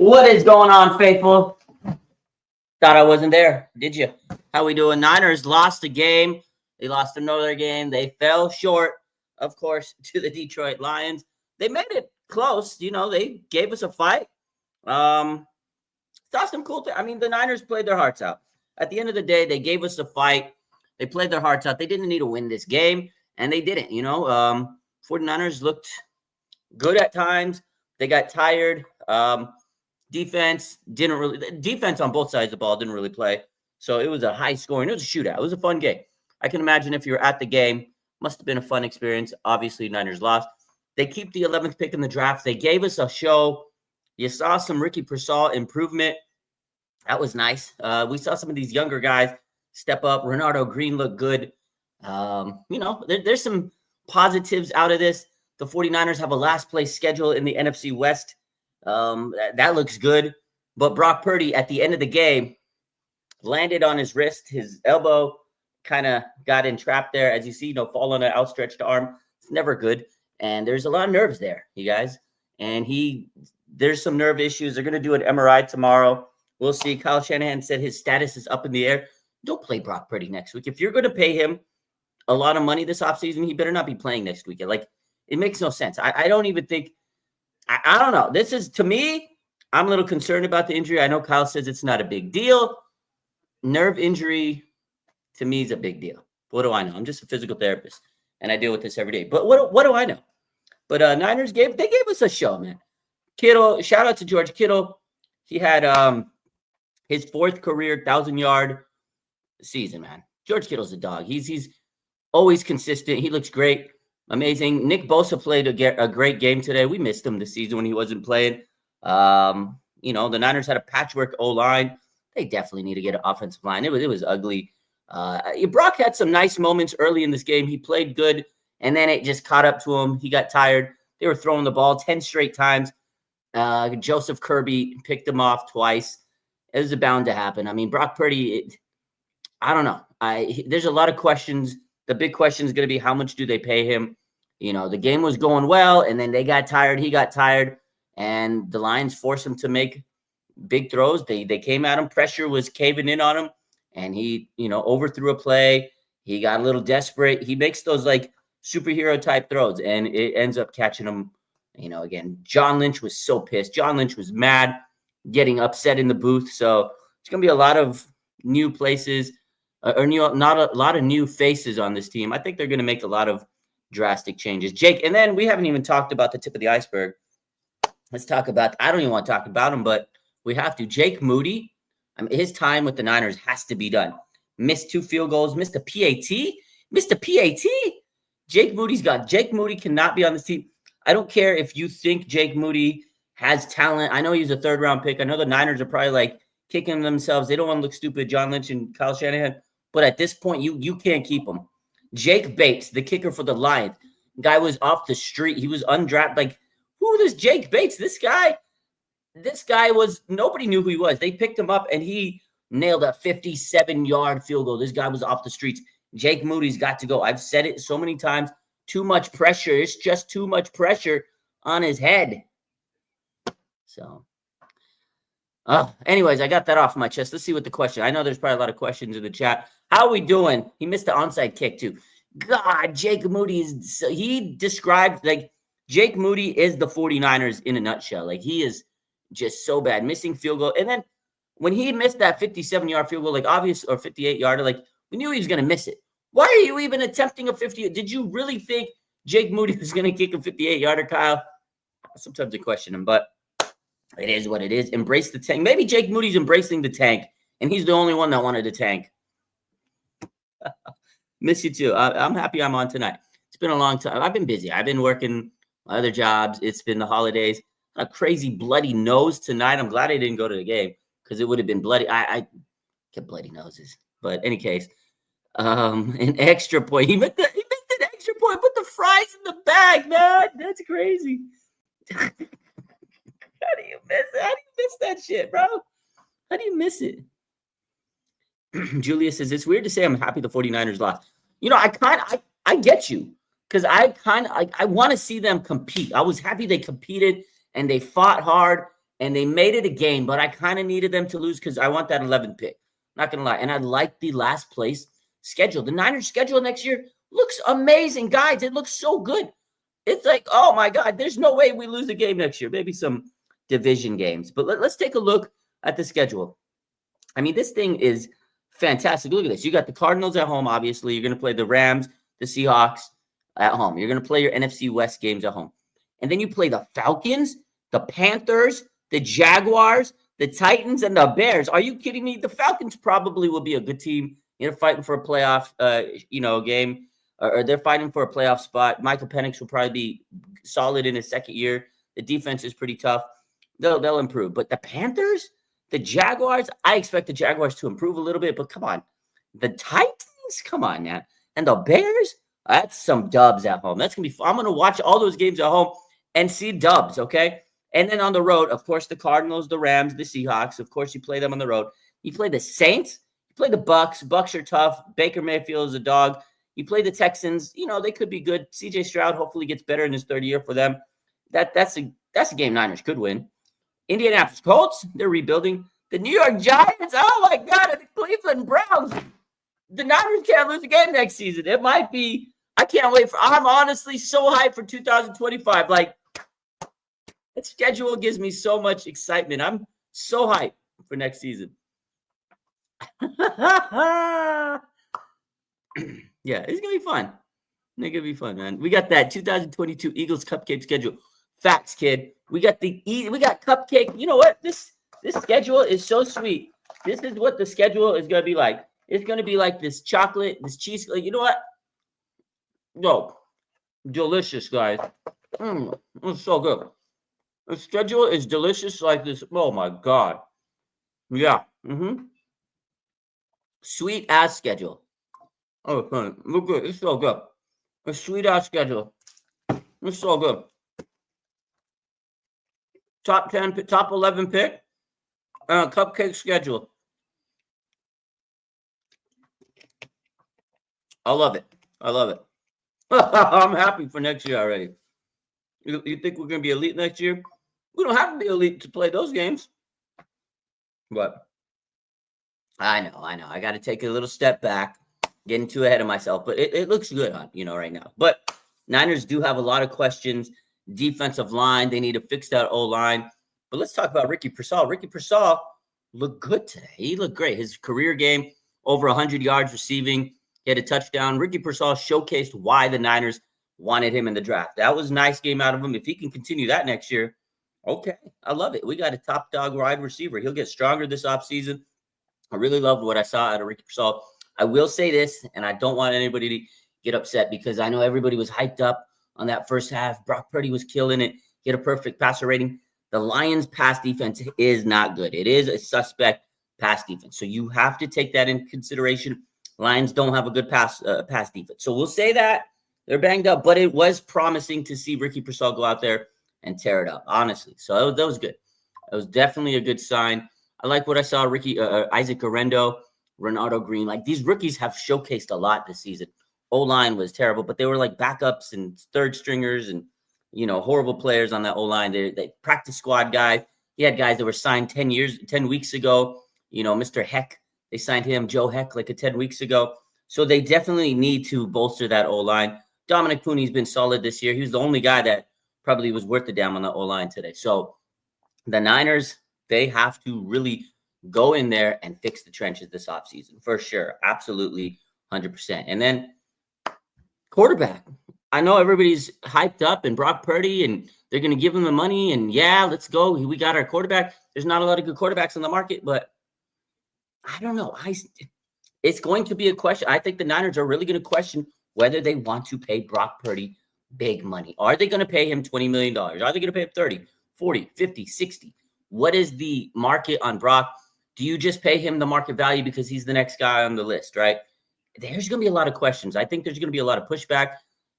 What is going on, faithful? Thought I wasn't there, did you? How we doing? Niners lost a game. They lost another game. They fell short, of course, to the Detroit Lions. They made it close. You know, they gave us a fight. Saw some cool things. I mean, the Niners played their hearts out. At the end of the day, they gave us a fight. They played their hearts out. They didn't need to win this game, and they didn't. 49ers looked good at times. They got tired. Defense on both sides of the ball didn't really play. So it was a high scoring. It was a shootout. It was a fun game. I can imagine if you were at the game, must have been a fun experience. Obviously, Niners lost. They keep the 11th pick in the draft. They gave us a show. You saw some Ricky Pearsall improvement. That was nice. We saw some of these younger guys step up. Renardo Green looked good. There's some positives out of this. The 49ers have a last place schedule in the NFC West. That looks good. But Brock Purdy, at the end of the game, landed on his wrist. His elbow kind of got entrapped there. As you see, fall on an outstretched arm. It's never good. And there's a lot of nerves there, you guys. And there's some nerve issues. They're going to do an MRI tomorrow. We'll see. Kyle Shanahan said his status is up in the air. Don't play Brock Purdy next week. If you're going to pay him a lot of money this offseason, he better not be playing next weekend. Like, it makes no sense. I don't even think – I don't know. This is, to me, I'm a little concerned about the injury. I know Kyle says it's not a big deal. Nerve injury, to me, is a big deal. What do I know? I'm just a physical therapist, and I deal with this every day. But what do I know? But Niners gave us a show, man. Kittle, shout out to George Kittle. He had his fourth career 1,000-yard season, man. George Kittle's a dog. He's always consistent. He looks great. Amazing. Nick Bosa played a great game today. We missed him this season when he wasn't playing. The Niners had a patchwork O-line. They definitely need to get an offensive line. It was ugly. Brock had some nice moments early in this game. He played good, and then it just caught up to him. He got tired. They were throwing the ball 10 straight times. Joseph Kirby picked him off twice. It was bound to happen. I mean, Brock Purdy, I don't know. There's a lot of questions. The big question is going to be how much do they pay him? The game was going well, and then they got tired. He got tired, and the Lions forced him to make big throws. They came at him. Pressure was caving in on him, and he, overthrew a play. He got a little desperate. He makes those, like, superhero-type throws, and it ends up catching him. Again, John Lynch was so pissed. John Lynch was mad, getting upset in the booth. So it's going to be a lot of new places. Not a lot of new faces on this team. I think they're going to make a lot of drastic changes. Jake, and then we haven't even talked about the tip of the iceberg. Let's talk about, I don't even want to talk about him, but we have to. Jake Moody, his time with the Niners has to be done. Missed 2 field goals, missed a PAT. Jake Moody cannot be on this team. I don't care if you think Jake Moody has talent. I know he's a 3rd-round pick. I know the Niners are probably like kicking themselves. They don't want to look stupid, John Lynch and Kyle Shanahan. But at this point, you can't keep him. Jake Bates, the kicker for the Lions, guy was off the street. He was undrafted. Like, who is Jake Bates? This guy was, nobody knew who he was. They picked him up, and he nailed a 57-yard field goal. This guy was off the streets. Jake Moody's got to go. I've said it so many times. Too much pressure. It's just too much pressure on his head. So, anyways, I got that off my chest. Let's see what the question. I know there's probably a lot of questions in the chat. How are we doing? He missed the onside kick too. God, Jake Moody he described, like, Jake Moody is the 49ers in a nutshell. Like, he is just so bad. Missing field goal. And then when he missed that 57-yard field goal, like, obvious, or 58-yarder, like, we knew he was going to miss it. Why are you even attempting a 50? Did you really think Jake Moody was going to kick a 58-yarder, Kyle? Sometimes I question him, but it is what it is. Embrace the tank. Maybe Jake Moody's embracing the tank, and he's the only one that wanted to tank. Miss you too. I'm happy I'm on tonight. It's been a long time. I've been busy. I've been working my other jobs. It's been the holidays. A crazy bloody nose tonight. I'm glad I didn't go to the game because it would have been bloody. I get bloody noses. But any case, an extra point. He missed an extra point. Put the fries in the bag, man. That's crazy. How do you miss it? How do you miss that shit, bro? How do you miss it? Julia says, it's weird to say I'm happy the 49ers lost. I get you, because I want to see them compete. I was happy they competed and they fought hard and they made it a game, but I kind of needed them to lose because I want that 11th pick. Not going to lie. And I like the last place schedule. The Niners schedule next year looks amazing, guys. It looks so good. It's like, oh my God, there's no way we lose a game next year. Maybe some division games. But let's take a look at the schedule. I mean, this thing is fantastic. Look at this. You got the Cardinals at home, obviously. You're going to play the Rams, the Seahawks at home. You're going to play your NFC West games at home. And then you play the Falcons, the Panthers, the Jaguars, the Titans, and the Bears. Are you kidding me? The Falcons probably will be a good team. They're fighting for a playoff, game, or they're fighting for a playoff spot. Michael Penix will probably be solid in his second year. The defense is pretty tough. They'll improve. But the Panthers, the Jaguars, I expect the Jaguars to improve a little bit. But come on, the Titans, come on now, and the Bears. That's some dubs at home. That's gonna be fun. I'm gonna watch all those games at home and see dubs. Okay. And then on the road, of course, the Cardinals, the Rams, the Seahawks. Of course, you play them on the road. You play the Saints. You play the Bucks. Bucks are tough. Baker Mayfield is a dog. You play the Texans. They could be good. C.J. Stroud hopefully gets better in his third year for them. That's a game Niners could win. Indianapolis Colts, they're rebuilding. The New York Giants, oh my God, and the Cleveland Browns. The Niners can't lose a game next season. It might be. I can't wait I'm honestly so hyped for 2025. Like, that schedule gives me so much excitement. I'm so hyped for next season. Yeah, it's going to be fun. It's going to be fun, man. We got that 2022 Eagles Cupcake schedule. Facts, kid. We got Cupcake. You know what? This schedule is so sweet. This is what the schedule is going to be like. It's going to be like this chocolate, this cheese. You know what? Yo, delicious, guys. It's so good. The schedule is delicious like this. Oh, my God. Yeah. Sweet ass schedule. Oh, fun. Look good. It's so good. A sweet ass schedule. It's so good. Top 10, top 11 pick. Cupcake schedule. I love it. I'm happy for next year already. You think we're going to be elite next year? We don't have to be elite to play those games. But I know. I got to take a little step back, getting too ahead of myself. But it looks good, right now. But Niners do have a lot of questions. Defensive line, they need to fix that O-line. But let's talk about Ricky Pearsall. Ricky Pearsall looked good today. He looked great. His career game, over 100 yards receiving. He had a touchdown. Ricky Pearsall showcased why the Niners wanted him in the draft. That was a nice game out of him. If he can continue that next year, okay, I love it. We got a top dog wide receiver. He'll get stronger this offseason. I really loved what I saw out of Ricky Pearsall. I will say this, and I don't want anybody to get upset because I know everybody was hyped up on that first half. Brock Purdy was killing it. He had a perfect passer rating. The Lions' pass defense is not good. It is a suspect pass defense. So you have to take that into consideration. Lions don't have a good pass defense. So we'll say that they're banged up, but it was promising to see Ricky Pearsall go out there and tear it up, honestly. So that was good. It was definitely a good sign. I like what I saw. Isaac Orendo, Ronaldo Green. Like, these rookies have showcased a lot this season. O-line was terrible, but they were like backups and third stringers and, horrible players on that O-line. They practice squad guys. He had guys that were signed 10 weeks ago. Mr. Heck, they signed him, Joe Heck, like 10 weeks ago. So they definitely need to bolster that O-line. Dominic Pooney's been solid this year. He was the only guy that probably was worth the damn on the O-line today. So the Niners, they have to really go in there and fix the trenches this offseason, for sure. Absolutely, 100%. And then quarterback. I know everybody's hyped up and Brock Purdy, and they're going to give him the money, and yeah, let's go. We got our quarterback. There's not a lot of good quarterbacks on the market, but I don't know. It's going to be a question. I think the Niners are really going to question whether they want to pay Brock Purdy big money. Are they going to pay him $20 million? Are they going to pay him 30, 40, 50, 60? What is the market on Brock? Do you just pay him the market value because he's the next guy on the list, right? There's going to be a lot of questions. I think there's going to be a lot of pushback.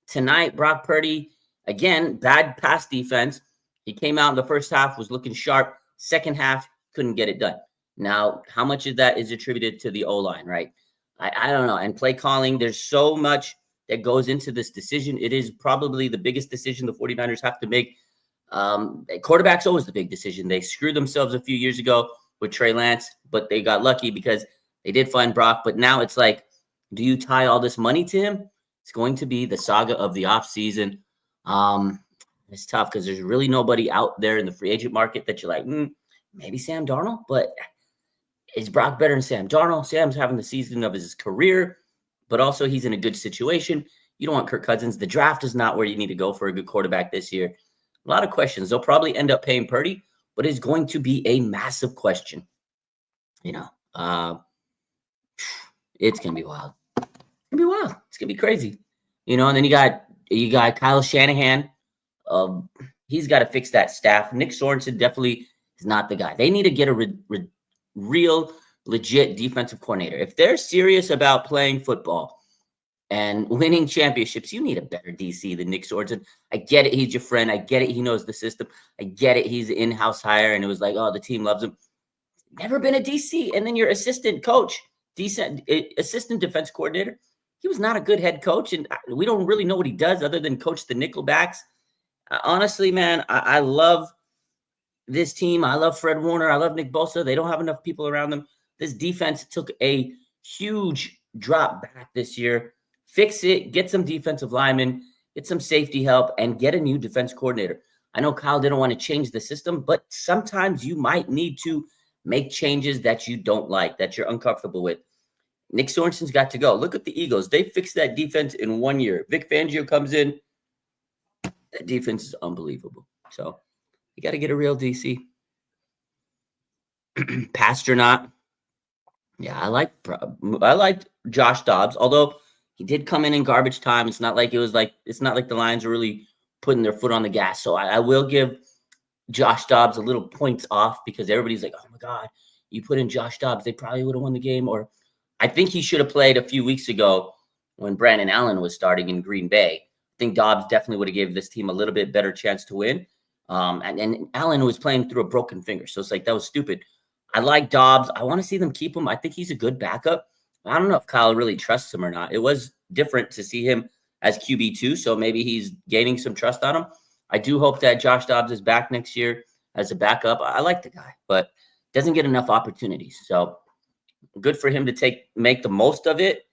Tonight, Brock Purdy, again, bad pass defense. He came out in the first half, was looking sharp. Second half, couldn't get it done. Now, how much of that is attributed to the O-line, right? I don't know. And play calling, there's so much that goes into this decision. It is probably the biggest decision the 49ers have to make Quarterback's always the big decision. They screwed themselves a few years ago with Trey Lance, but they got lucky because they did find Brock. But now it's like, do you tie all this money to him? It's going to be the saga of the offseason. It's tough because there's really nobody out there in the free agent market that you're like, maybe Sam Darnold, but is Brock better than Sam Darnold? Sam's having the season of his career, but also he's in a good situation. You don't want Kirk Cousins. The draft is not where you need to go for a good quarterback this year. A lot of questions. They'll probably end up paying Purdy, but it's going to be a massive question. It's going to be wild. It's going to be wild. It's going to be crazy. And then you got Kyle Shanahan. He's got to fix that staff. Nick Sorensen definitely is not the guy. They need to get a real, legit defensive coordinator. If they're serious about playing football and winning championships, you need a better DC than Nick Sorensen. I get it. He's your friend. I get it. He knows the system. I get it. He's an in-house hire, and it was like, oh, the team loves him. Never been a DC. And then your assistant coach, assistant defense coordinator, he was not a good head coach, and we don't really know what he does other than coach the nickelbacks. Honestly, man, I love this team. I love Fred Warner. I love Nick Bosa. They don't have enough people around them. This defense took a huge drop back this year. Fix it. Get some defensive linemen. Get some safety help, and get a new defense coordinator. I know Kyle didn't want to change the system, but sometimes you might need to make changes that you don't like, that you're uncomfortable with. Nick Sorensen's got to go. Look at the Eagles. They fixed that defense in 1 year. Vic Fangio comes in. That defense is unbelievable. So you got to get a real DC. Pasternak. Yeah, I liked Josh Dobbs, although he did come in garbage time. It's not like the Lions are really putting their foot on the gas. So I will give Josh Dobbs a little points off because everybody's like, oh my God, you put in Josh Dobbs, they probably would have won the game. Or I think he should have played a few weeks ago when Brandon Allen was starting in Green Bay. I think Dobbs definitely would have given this team a little bit better chance to win. And Allen was playing through a broken finger. So it's like, that was stupid. I like Dobbs. I want to see them keep him. I think he's a good backup. I don't know if Kyle really trusts him or not. It was different to see him as QB2, so maybe he's gaining some trust on him. I do hope that Josh Dobbs is back next year as a backup. I like the guy, but doesn't get enough opportunities. So good for him to make the most of it.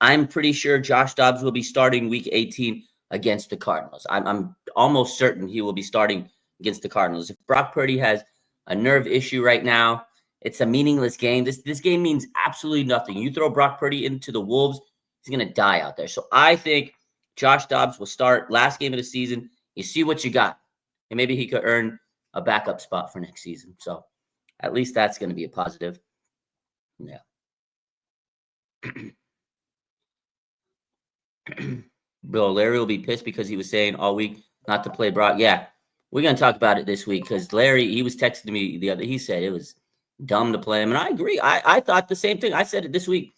I'm pretty sure Josh Dobbs will be starting week 18 against the Cardinals. I'm almost certain he will be starting against the Cardinals. If Brock Purdy has a nerve issue right now, it's a meaningless game. This game means absolutely nothing. You throw Brock Purdy into the Wolves, he's going to die out there. So I think Josh Dobbs will start last game of the season. You see what you got. And maybe he could earn a backup spot for next season. So at least that's going to be a positive. Yeah. Bro, Larry will be pissed because he was saying all week not to play Brock. Yeah, we're going to talk about it this week because Larry, he was texting me he said it was dumb to play him. And I agree. I thought the same thing. I said it this week.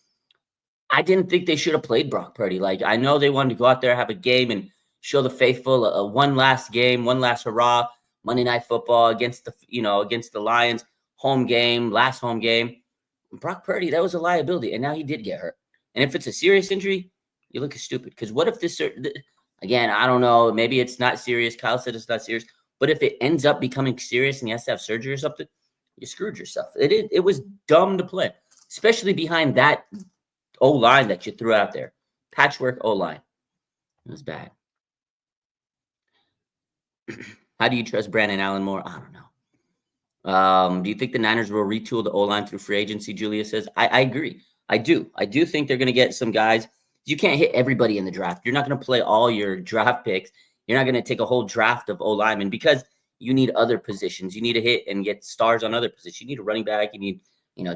I didn't think they should have played Brock Purdy. Like, I know they wanted to go out there, have a game, and show the faithful one last game, one last hurrah, Monday Night Football against the Lions, last home game. Brock Purdy, that was a liability, and now he did get hurt. And if it's a serious injury, you look stupid. Because what if this, again, I don't know, maybe it's not serious. Kyle said it's not serious. But if it ends up becoming serious and he has to have surgery or something, you screwed yourself. It was dumb to play, especially behind that O-line that you threw out there. Patchwork O-line. It was bad. How do you trust Brandon Allen more? I don't know. Do you think the Niners will retool the O-line through free agency? Julia says. I agree. I do. I do think they're going to get some guys. You can't hit everybody in the draft. You're not going to play all your draft picks. You're not going to take a whole draft of O-linemen because you need other positions. You need to hit and get stars on other positions. You need a running back. You need,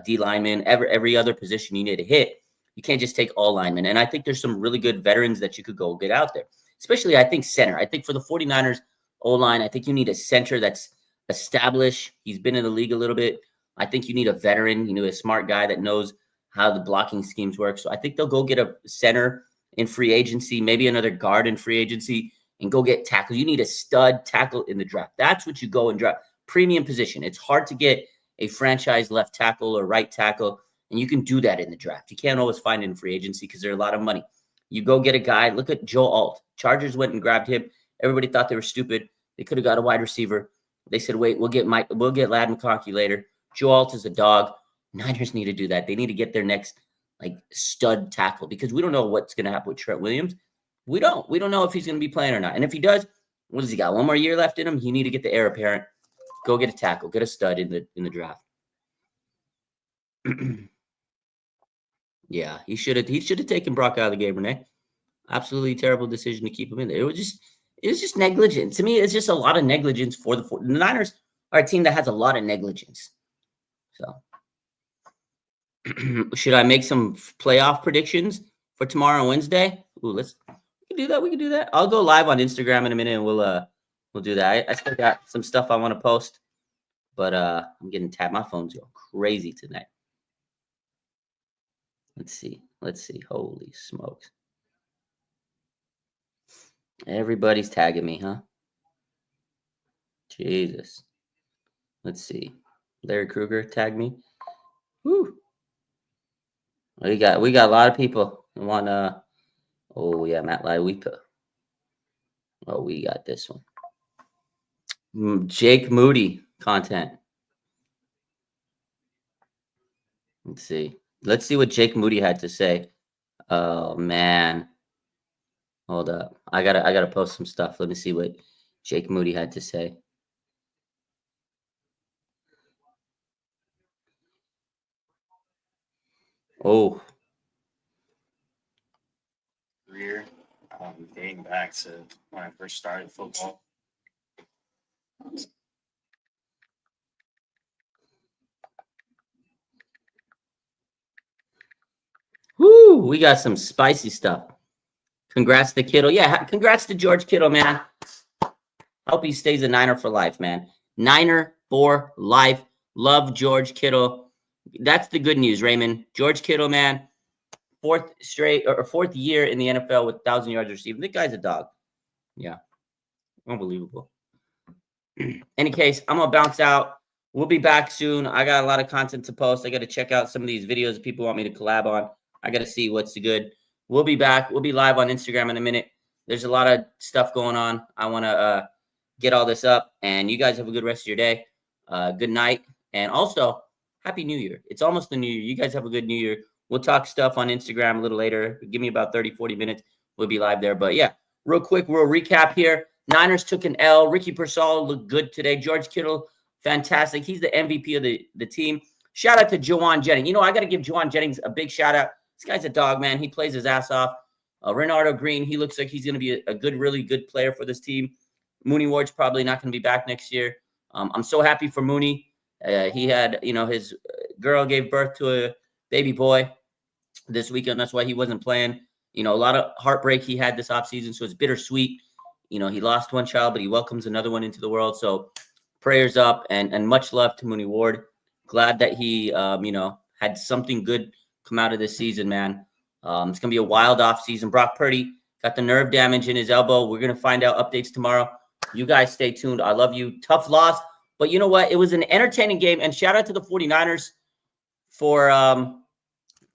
D lineman. Every other position you need to hit. You can't just take all linemen. And I think there's some really good veterans that you could go get out there. Especially, I think, center. I think for the 49ers O-line, I think you need a center that's established. He's been in the league a little bit. I think you need a veteran, a smart guy that knows how the blocking schemes work. So I think they'll go get a center in free agency, maybe another guard in free agency, and go get tackle. You need a stud tackle in the draft. That's what you go and draft. Premium position. It's hard to get a franchise left tackle or right tackle, and you can do that in the draft. You can't always find it in free agency because there's a lot of money. You go get a guy. Look at Joe Alt. Chargers went and grabbed him. Everybody thought they were stupid. They could have got a wide receiver. They said, wait, we'll get Ladd McConkey later. Joe Alt is a dog. Niners need to do that. They need to get their next stud tackle because we don't know what's going to happen with Trent Williams. We don't know if he's going to be playing or not. And if he does, what does he got? One more year left in him. He need to get the heir apparent. Go get a tackle. Get a stud in the draft. Yeah, he should have taken Brock out of the game, Renee. Absolutely terrible decision to keep him in there. It was just negligent. To me, it's just a lot of negligence for the Niners are a team that has a lot of negligence. So should I make some playoff predictions for tomorrow and Wednesday? Ooh, we can do that. We can do that. I'll go live on Instagram in a minute and we'll do that. I still got some stuff I want to post, but I'm getting tapped. My phone's going crazy tonight. Let's see. Holy smokes. Everybody's tagging me, huh? Jesus. Let's see. Larry Kruger tagged me. Woo. We got a lot of people who want oh yeah, Matt Laiwepa. Oh, we got this one. Jake Moody content. Let's see. Let's see what Jake Moody had to say. Oh man. Hold up. I gotta post some stuff. Let me see what Jake Moody had to say. Oh. Career, dating back to when I first started football. Woo! We got some spicy stuff. Congrats to Kittle. Yeah, congrats to George Kittle, man. Hope he stays a Niner for life, man. Niner for life. Love George Kittle. That's the good news, Raymond. George Kittle, man. Fourth year in the NFL with 1,000 yards receiving. The guy's a dog. Yeah. Unbelievable. Any case, I'm going to bounce out. We'll be back soon. I got a lot of content to post. I got to check out some of these videos people want me to collab on. I got to see what's good. We'll be back. We'll be live on Instagram in a minute. There's a lot of stuff going on. I want to get all this up. And you guys have a good rest of your day. Good night. And also, Happy New Year. It's almost the New Year. You guys have a good New Year. We'll talk stuff on Instagram a little later. Give me about 30, 40 minutes. We'll be live there. But, yeah, real quick, we'll recap here. Niners took an L. Ricky Pearsall looked good today. George Kittle, fantastic. He's the MVP of the team. Shout out to Juwan Jennings. You know, I got to give Juwan Jennings a big shout out. This guy's a dog, man. He plays his ass off. Renardo Green, he looks like he's going to be a good, really good player for this team. Mooney Ward's probably not going to be back next year. I'm so happy for Mooney. He had, his girl gave birth to a baby boy this weekend. That's why he wasn't playing. A lot of heartbreak he had this offseason, so it's bittersweet. He lost one child, but he welcomes another one into the world. So prayers up and much love to Mooney Ward. Glad that he, had something good come out of this season, man. It's going to be a wild offseason. Brock Purdy got the nerve damage in his elbow. We're going to find out updates tomorrow. You guys stay tuned. I love you. Tough loss. But you know what? It was an entertaining game. And shout out to the 49ers for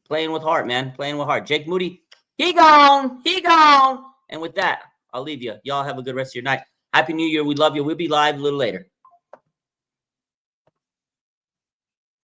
playing with heart, man. Playing with heart. Jake Moody, he gone. And with that, I'll leave you. Y'all have a good rest of your night. Happy New Year. We love you. We'll be live a little later.